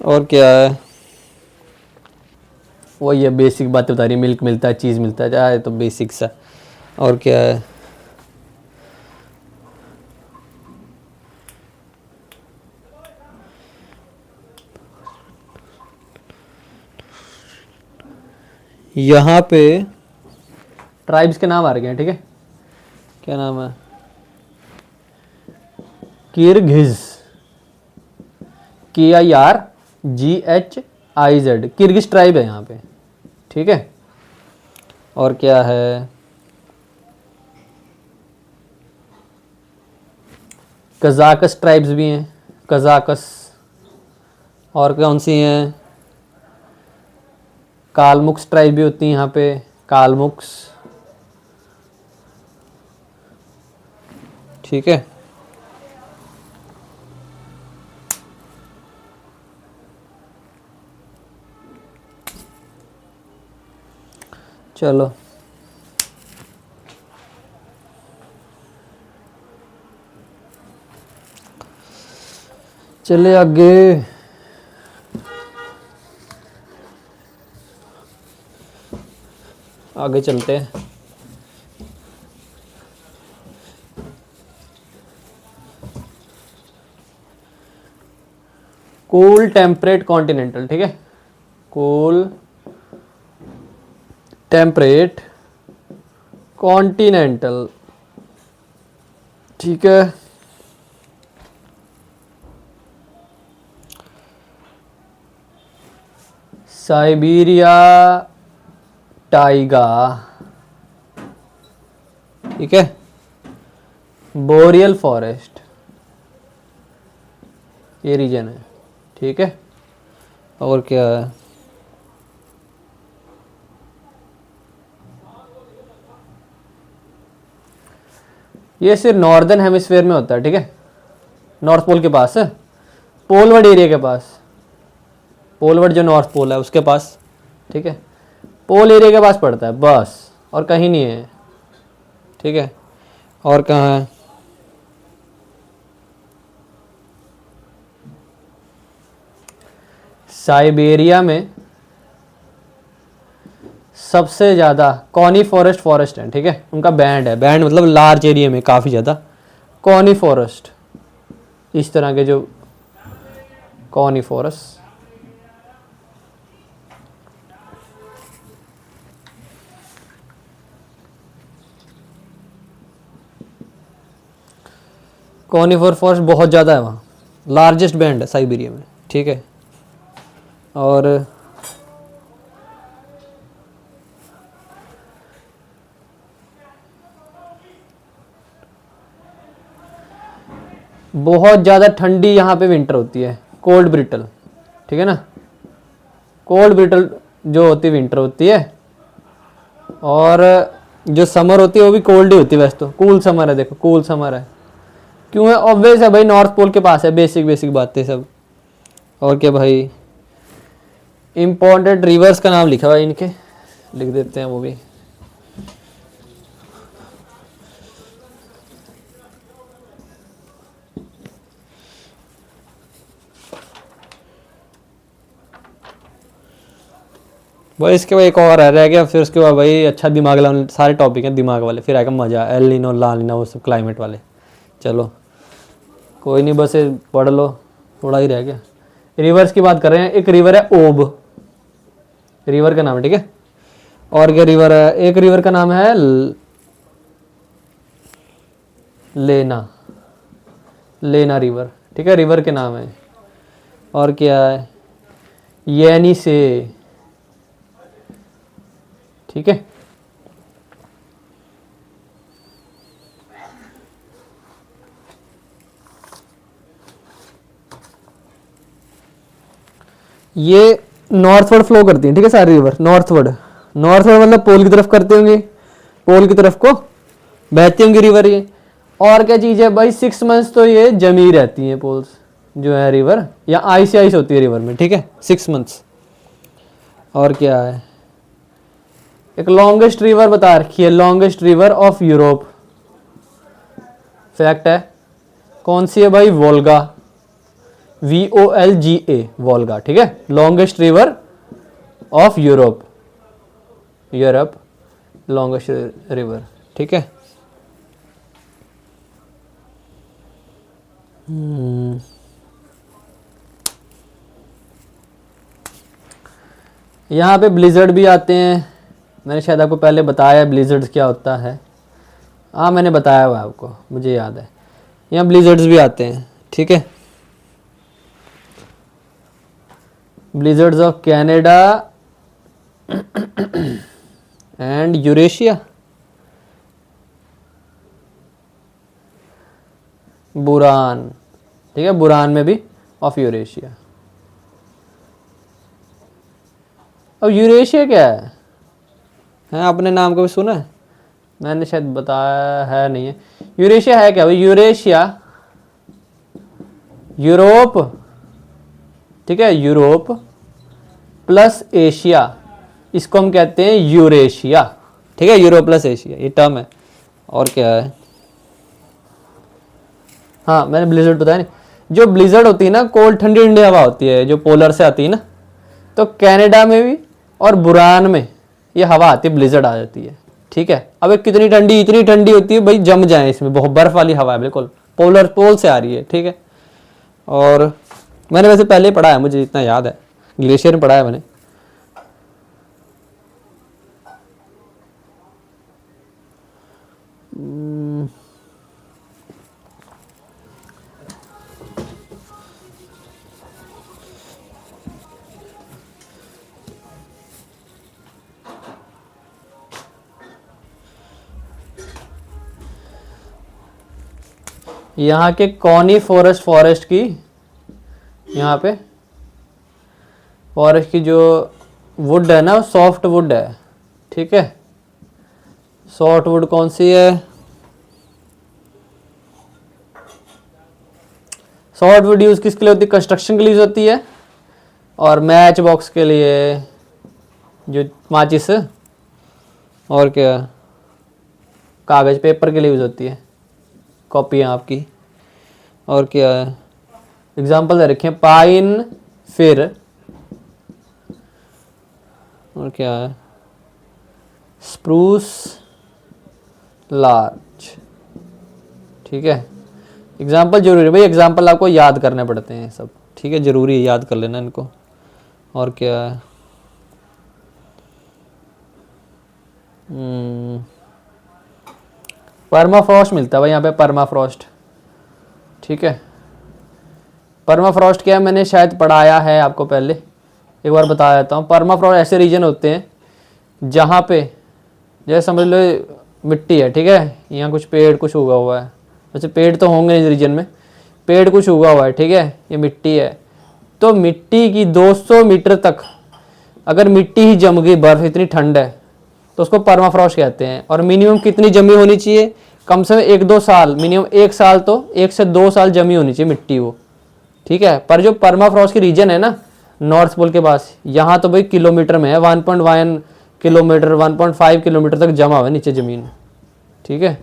और क्या है, वो ये बेसिक बातें बता रही, मिल्क मिलता है, चीज़ मिलता है, जाए तो बेसिक्स है। और क्या है, यहाँ पे ट्राइब्स के नाम आ रहे हैं, ठीक है। क्या नाम है? किर्गिज, KIRGHIZ, किर्गिज ट्राइब है यहाँ पे, ठीक है। और क्या है, कजाकस ट्राइब्स भी हैं, कजाकस। और कौन सी हैं? कालमुक्स ट्राइब भी होती है यहाँ पे, कालमुक्स, ठीक है। चलो चले आगे। आगे चलते हैं। कूल टेम्परेट कॉन्टिनेंटल, ठीक है, कूल टेम्परेट कॉन्टिनेंटल, ठीक है। साइबेरिया टाइगा, ठीक है, बोरियल फॉरेस्ट, ये रीजन है, ठीक है। और क्या है, ये सिर्फ नॉर्दर्न हेमिस्फीयर में होता है, ठीक है, नॉर्थ पोल के पास है, पोलवर्ड एरिया के पास, पोलवर्ड जो नॉर्थ पोल है उसके पास, ठीक है, पोल एरिया के पास पड़ता है बस, और कहीं नहीं है, ठीक है। और कहाँ है, साइबेरिया में सबसे ज़्यादा कॉनी फॉरेस्ट है, ठीक है, उनका बैंड है, बैंड मतलब लार्ज एरिया में काफ़ी ज़्यादा कॉनी फॉरेस्ट, इस तरह के जो कॉनी फॉरेस्ट। कॉनिफर फॉरेस्ट बहुत ज़्यादा है वहाँ, लार्जेस्ट बैंड है साइबेरिया में, ठीक है। और बहुत ज़्यादा ठंडी यहाँ पे विंटर होती है, कोल्ड ब्रिटल, ठीक है ना, कोल्ड ब्रिटल जो होती है विंटर होती है, और जो समर होती है वो भी कोल्ड ही होती है, वैसे तो कूल समर है, देखो कूल समर है, क्यों है, ऑब्वियस है भाई, नॉर्थ पोल के पास है, बेसिक बातें सब। और क्या भाई, इम्पोर्टेंट रिवर्स का नाम लिखा हुआ है इनके, लिख देते हैं वो भी। भाई इसके बाद एक और रह गया, फिर उसके बाद भाई अच्छा दिमाग वाले सारे टॉपिक हैं, दिमाग वाले, फिर आएगा मज़ा, एल नीनो ला नीनो वो सब क्लाइमेट वाले। चलो कोई नहीं, बस ये पढ़ लो, थोड़ा ही रह गया। रिवर्स की बात कर रहे हैं, एक रिवर है ओब, रिवर का नाम है, ठीक है। और क्या रिवर है, एक रिवर का नाम है लेना, लेना रिवर, ठीक है, रिवर के नाम है। और क्या है, येनी से, ठीक है। ये नॉर्थवर्ड फ्लो करती है, ठीक है, सारी रिवर नॉर्थवर्ड, नॉर्थवर्ड मतलब पोल की तरफ करते होंगे, पोल की तरफ को बहती होंगी रिवर ये। और क्या चीज़ है भाई, 6 मंथ्स तो ये जमी रहती हैं पोल्स जो है रिवर, या आइस आइस होती है रिवर में, ठीक है, 6 मंथ्स। और क्या है, एक लॉन्गेस्ट रिवर बता रखी है, longest river of Europe, fact है, कौन सी है भाई, वोल्गा, VOLGA, वोल्गा, ठीक है, longest river of Europe, Europe longest river, ठीक है। यहाँ पे ब्लिजर्ड भी आते हैं, मैंने शायद आपको पहले बताया ब्लिजर्ड्स क्या होता है, हाँ मैंने बताया हुआ आपको, मुझे याद है, यहाँ ब्लिजर्ड्स भी आते हैं, ठीक है। ब्लिजर्ड्स ऑफ कैनेडा एंड यूरेशिया, बुरान, ठीक है, बुरान में भी ऑफ यूरेशिया। अब यूरेशिया क्या है आपने नाम कभी सुना है, मैंने शायद बताया है, नहीं है। यूरेशिया है क्या भाई, यूरेशिया यूरोप, ठीक है, यूरोप प्लस एशिया, इसको हम कहते हैं यूरेशिया, ठीक है, यूरोप प्लस एशिया ये टर्म है। और क्या है, हाँ मैंने ब्लिजर्ड बताया नहीं, जो ब्लिजर्ड होती है ना, कोल्ड ठंडी ठंडी हवा होती है जो पोलर से आती है ना, तो कनाडा में भी और बुरान में ये हवा आती है, ब्लिजर्ड आ जाती है, ठीक है। अब ये कितनी ठंडी, इतनी ठंडी होती है भाई जम जाए इसमें, बहुत बर्फ वाली हवा है, बिल्कुल पोल से आ रही है, ठीक है। और मैंने वैसे पहले ही पढ़ा है, मुझे इतना याद है, ग्लेशियर में पढ़ा है मैंने। यहाँ के कॉनी फॉरेस्ट की, यहाँ पे फॉरेस्ट की जो वुड है ना, सॉफ्ट वुड है, ठीक है। सॉफ्ट वुड कौन सी है? सॉफ्ट वुड यूज किसके लिए होती है? कंस्ट्रक्शन के लिए यूज होती है, और मैच बॉक्स के लिए, जो माचिस, और क्या, कागज पेपर के लिए यूज होती है, कॉपियाँ आपकी। और क्या है, एग्जाम्पल दे रखे हैं, पाइन, फिर, और क्या है, स्प्रूस, लार्च, ठीक है। एग्जाम्पल जरूरी है भाई, एग्जाम्पल आपको याद करने पड़ते हैं सब, ठीक है, जरूरी है, याद कर लेना इनको। और क्या है, परमाफ्रॉस्ट मिलता है भाई यहाँ पे, परमाफ्रॉस्ट, ठीक है। परमाफ्रॉस्ट क्या है, मैंने शायद पढ़ाया है आपको पहले, एक बार बता देता हूँ। परमाफ्रॉस्ट ऐसे रीजन होते हैं जहाँ पे, जैसे समझ लो मिट्टी है, ठीक है, यहाँ कुछ पेड़ कुछ उगा हुआ है, वैसे पेड़ तो होंगे इस रीजन में, पेड़ कुछ उगा हुआ है, ठीक है, ये मिट्टी है, तो मिट्टी की 200 मीटर तक अगर मिट्टी ही जम गई, बर्फ इतनी ठंड है, तो उसको परमाफ्रॉस्ट कहते हैं। और मिनिमम कितनी जमी होनी चाहिए? कम से कम 1-2 साल, मिनिमम 1 साल, तो 1 से 2 साल जमी होनी चाहिए मिट्टी वो, ठीक है। पर जो परमाफ्रॉस्ट की रीजन है ना, नॉर्थ पोल के पास, यहाँ तो भाई किलोमीटर में है, 1.1 किलोमीटर, 1.5 किलोमीटर तक जमा हुआ है नीचे जमीन, ठीक है।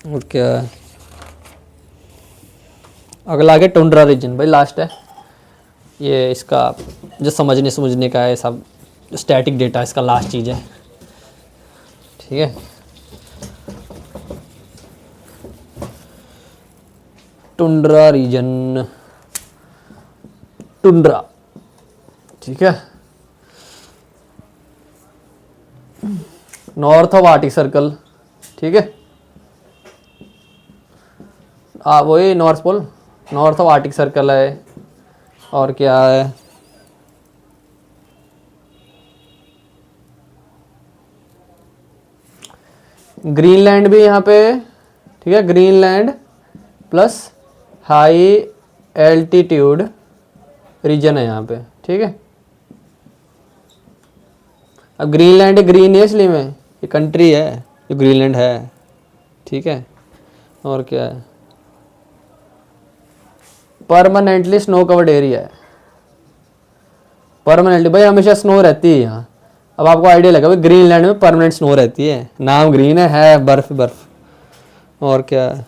और क्या है, अगला आगे टुंड्रा रीजन भाई, लास्ट है ये, इसका जो समझने का है सब, स्टैटिक डेटा इसका लास्ट चीज़ है, ठीक है। टुंड्रा रीजन, टुंड्रा, ठीक है। नॉर्थ ऑफ आर्टिक सर्कल, ठीक है, वही north pole, north of arctic circle है। और क्या है, ग्रीनलैंड भी यहाँ पे, ठीक है, Greenland plus high altitude region है यहाँ पे, ठीक है। अब ग्रीनलैंड ग्रीन है इसलिए में, ये कंट्री है जो ग्रीनलैंड है, ठीक है। और क्या है, परमानेंटली स्नो कवर्ड एरिया है, परमानेंटली भाई हमेशा स्नो रहती है यहाँ। अब आपको आइडिया लगा भाई, ग्रीनलैंड में परमानेंट स्नो रहती है, नाम ग्रीन है बर्फ बर्फ। और क्या है,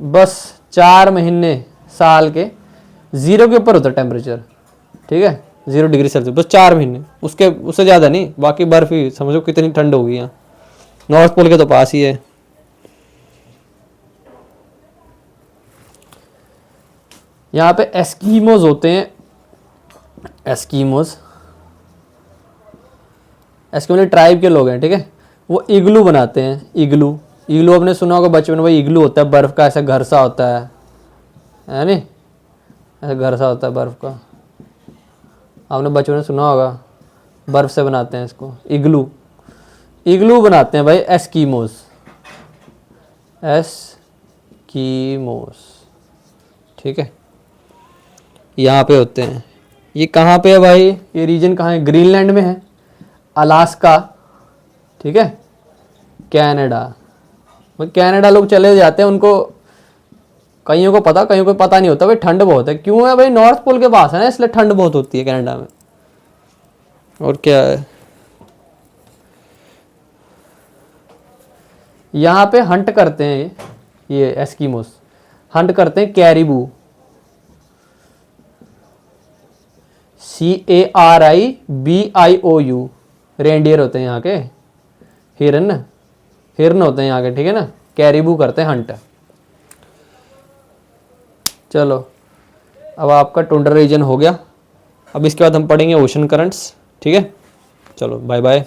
बस 4 महीने साल के 0 के ऊपर होता है टेम्परेचर, ठीक है, 0 डिग्री सेल्सियस, बस 4 महीने, उससे ज़्यादा नहीं, बाकी बर्फ ही समझो कितनी ठंड होगी यहाँ, नॉर्थ पोल के तो पास ही है। यहाँ पे एस्कीमोज होते हैं, एस्कीमोज ट्राइब के लोग हैं, ठीक है। वो इग्लू बनाते हैं, इग्लू, इग्लू आपने सुना होगा बचपन में, भाई इग्लू होता है बर्फ़ का ऐसा घर सा होता है नहीं, ऐसा घर सा होता है बर्फ़ का, आपने बचपन में सुना होगा, बर्फ़ से बनाते हैं इसको, इग्लू, इग्लू बनाते हैं भाई एस्कीमोज, एस्कीमोज, ठीक है, यहाँ पे होते हैं। ये कहाँ पे है भाई, ये रीजन कहाँ है? ग्रीनलैंड में है, अलास्का, ठीक है, कनाडा, कनाडा लोग चले जाते हैं, उनको कईयों को पता, कईयों को पता नहीं होता भाई, ठंड बहुत है, क्यों है भाई, नॉर्थ पोल के पास है ना, इसलिए ठंड बहुत होती है कनाडा में। और क्या है, यहाँ पे हंट करते हैं ये एस्कीमोस, हंट करते हैं कैरिबू, CARIBIOU, रेंडियर होते हैं यहाँ के, हिरन, हिरन होते हैं यहाँ के, ठीक है ना। कैरिबू करते हैं हंट। चलो अब आपका टुंड्रा रीजन हो गया। अब इसके बाद हम पढ़ेंगे ओशन करंट्स, ठीक है। चलो बाय बाय।